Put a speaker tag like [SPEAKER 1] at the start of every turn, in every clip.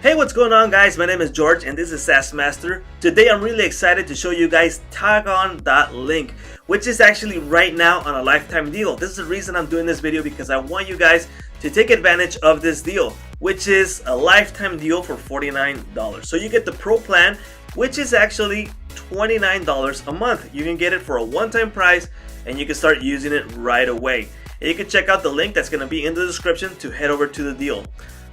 [SPEAKER 1] Hey, what's going on, guys? My name is George and this is SaaS Master. Today I'm really excited to show you guys TagOn.link, which is actually right now on a lifetime deal. This is the reason I'm doing this video, because I want you guys to take advantage of this deal, which is a lifetime deal for $49. So you get the Pro plan, which is actually $29 a month. You can get it for a one-time price and you can start using it right away. And you can check out the link that's going to be in the description to head over to the deal.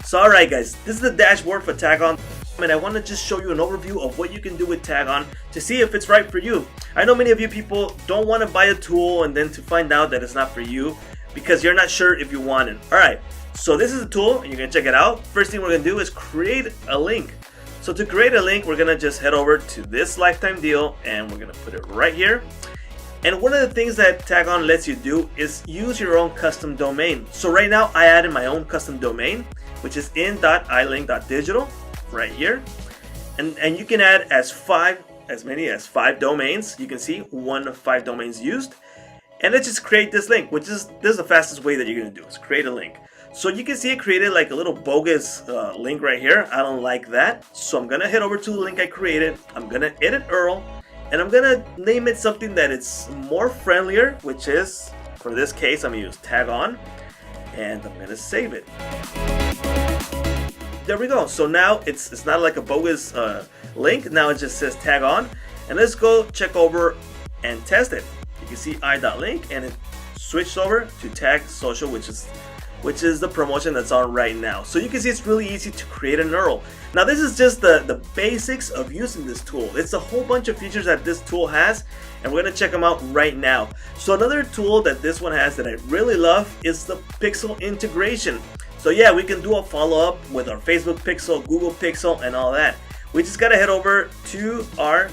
[SPEAKER 1] So alright guys, this is the dashboard for TagOn, and I want to just show you an overview of what you can do with TagOn to see if it's right for you. I know many of you people don't want to buy a tool and then to find out that it's not for you because you're not sure if you want it. Alright, so this is a tool and you're going to check it out. First thing we're going to do is create a link. So to create a link, we're going to just head over to this lifetime deal and we're going to put it right here. And one of the things that TagOn lets you do is use your own custom domain. So right now I added my own custom domain, which is in.ilink.digital right here. And you can add as many as five domains. You can see 1 of 5 domains used. And let's just create this link, which is the fastest way that you're gonna do is create a link. So you can see it created like a little bogus link right here. I don't like that. So I'm gonna head over to the link I created. I'm gonna edit URL. And I'm gonna name it something that it's more friendlier, which is, for this case, I'm gonna use TagOn, and I'm gonna save it. There we go. So now it's not like a bogus link. Now it just says TagOn, and let's go check over and test it. You can see i.link, and it switched over to Tag Social, which is the promotion that's on right now. So you can see it's really easy to create an URL. Now this is just the basics of using this tool. It's a whole bunch of features that this tool has, and we're gonna check them out right now. So another tool that this one has that I really love is the pixel integration. So yeah, we can do a follow-up with our Facebook pixel, Google pixel, and all that. We just gotta head over to our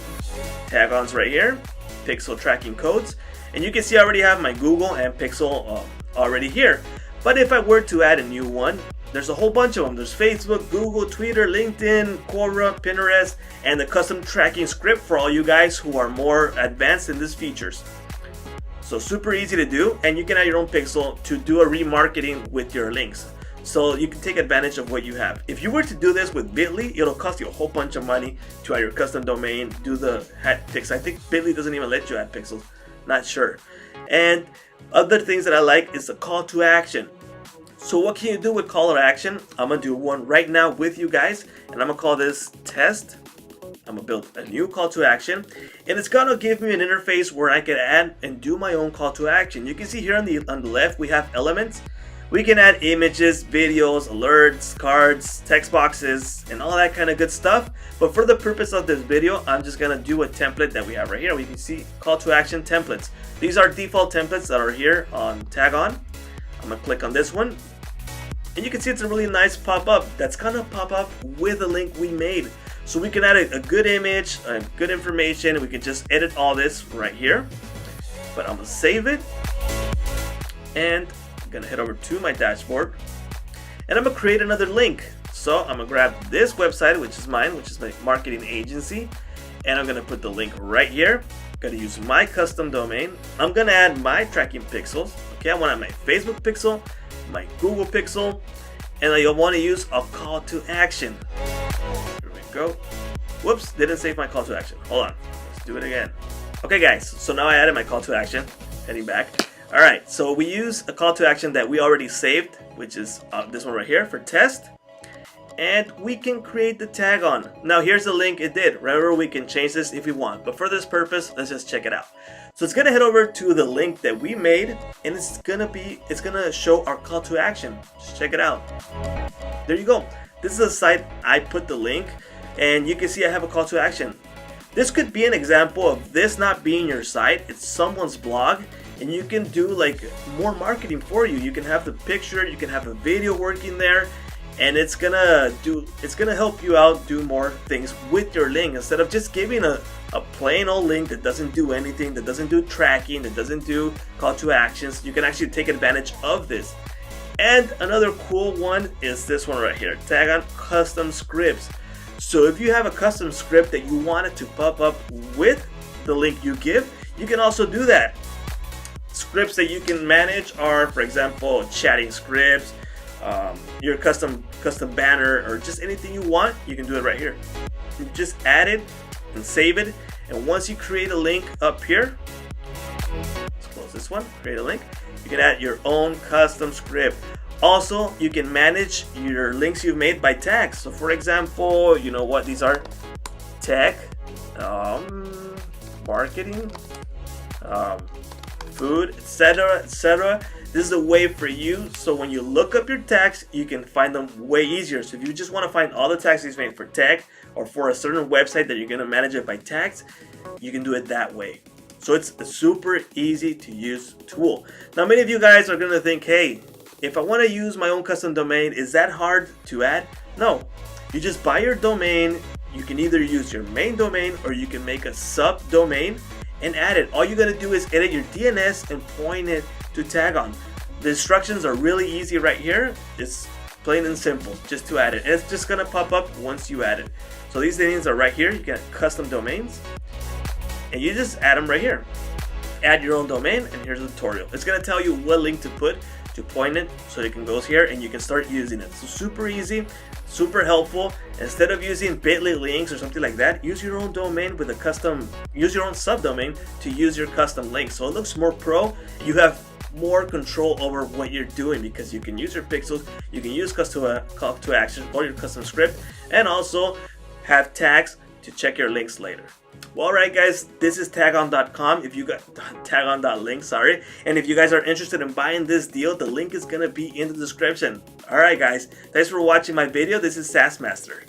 [SPEAKER 1] TagOns right here, pixel tracking codes, and you can see I already have my Google and pixel already here. But if I were to add a new one, there's a whole bunch of them. There's Facebook, Google, Twitter, LinkedIn, Quora, Pinterest, and the custom tracking script for all you guys who are more advanced in these features. So super easy to do, and you can add your own pixel to do a remarketing with your links. So you can take advantage of what you have. If you were to do this with Bitly, it'll cost you a whole bunch of money to add your custom domain, do the add pixel. I think Bitly doesn't even let you add pixels, not sure. And other things that I like is the call to action. So what can you do with call to action? I'm gonna do one right now with you guys, and I'm gonna call this test. I'm gonna build a new call to action, and it's gonna give me an interface where I can add and do my own call to action. You can see here on the left we have elements. We can add images, videos, alerts, cards, text boxes, and all that kind of good stuff. But for the purpose of this video, I'm just gonna do a template that we have right here. We can see call to action templates. These are default templates that are here on TagOn. I'm gonna click on this one, and you can see it's a really nice pop-up that's gonna pop up with the link we made. So we can add a good image, good information. We can just edit all this right here. But I'm gonna save it, and I'm gonna head over to my dashboard, and I'm gonna create another link. So I'm gonna grab this website, which is mine, which is my marketing agency, and I'm gonna put the link right here. I'm gonna use my custom domain. I'm gonna add my tracking pixels. Okay, I want to add my Facebook pixel, my Google pixel, and I want to use a call to action. Here we go. Whoops, didn't save my call to action. Hold on, let's do it again. Okay guys, so now I added my call to action. Heading back. Alright, so we use a call to action that we already saved, which is this one right here for test. And we can create the TagOn. Now here's the link it did. Remember, we can change this if we want, but for this purpose, let's just check it out. So it's gonna head over to the link that we made, and it's gonna show our call to action. Just check it out. There you go. This is a site I put the link, and you can see I have a call to action. This could be an example of this not being your site. It's someone's blog, and you can do like more marketing for you. You can have the picture, you can have a video working there, and it's gonna help you out do more things with your link instead of just giving a plain old link that doesn't do anything, that doesn't do tracking, that doesn't do call to actions. You can actually take advantage of this. And another cool one is this one right here, TagOn custom scripts. So if you have a custom script that you want it to pop up with the link you give, you can also do that. Scripts that you can manage are, for example, chatting scripts, your custom banner or just anything you want, you can do it right here. You just add it and save it, and once you create a link up here, let's close this one, create a link, you can add your own custom script. Also, you can manage your links you've made by tags. So for example, you know what these are? Tech, marketing, food, etc., etc. This is a way for you, so when you look up your tags, you can find them way easier. So if you just want to find all the tags you've made for tag or for a certain website that you're going to manage it by tags, you can do it that way. So it's a super easy to use tool. Now many of you guys are going to think, hey, if I want to use my own custom domain, is that hard to add? No, you just buy your domain. You can either use your main domain or you can make a subdomain and add it. All you gotta do is edit your DNS and point it to TagOn. The instructions are really easy right here. It's plain and simple just to add it. And it's just gonna pop up once you add it. So these things are right here. You get custom domains and you just add them right here. Add your own domain, and here's a tutorial. It's gonna tell you what link to put to point it so it can go here and you can start using it. So super easy, super helpful. Instead of using bit.ly links or something like that, use your own domain with a custom, use your own subdomain to use your custom link. So it looks more pro. You have more control over what you're doing because you can use your pixels, you can use call to action or your custom script, and also have tags to check your links later. Well, alright guys, this is TagOn.com. If you got TagOn.link, sorry. And if you guys are interested in buying this deal, the link is gonna be in the description. Alright guys, thanks for watching my video. This is SaaS Master.